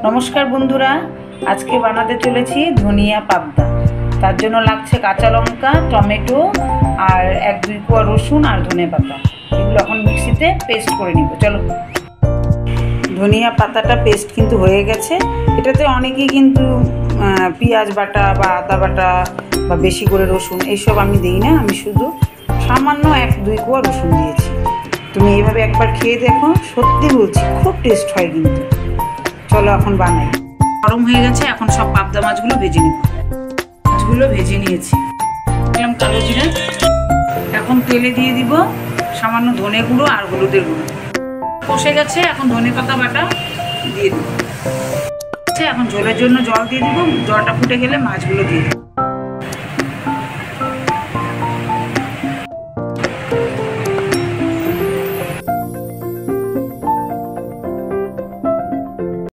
नमस्कार बंधुरा आज के बनाते चलेছি धनिया पाबदा। तार जন্য লাগছে কাঁচা লঙ্কা, টমেটো আর এক দুই কোয়া রসুন আর ধনে পাতা। এগুলো এখন মিক্সিতে পেস্ট করে নিব। চলো, ধনিয়া পাতাটা পেস্ট কিন্তু হয়ে গেছে। এটাতে অনেকেই কিন্তু পেঁয়াজ বাটা বা আদা বাটা বা বেশি করে রসুন এইসব আমি দিই না। আমি শুধু সামান্য এক দুই কোয়া রসুন দিয়েছি। তুমি এইভাবে একবার খেয়ে দেখো, সত্যি বলছি খুব টেস্ট হয় কিন্তু। চলো এখন বানাই। গরম হয়ে গেছে, এখন সব পাবদা মাছগুলো ভেজে নিব। মাছগুলো ভেজে নিয়েছি, দিলাম কালো জিরা। এখন তেলে দিয়ে দিব সামান্য ধনে গুঁড়ো আর হলুদের গুঁড়ো। কষে গেছে, এখন ধনে পাতা বাটা দিয়ে দিব। এখন ঝোলের জন্য জল দিয়ে দিব। জলটা ফুটে গেলে মাছগুলো দিয়ে দিব।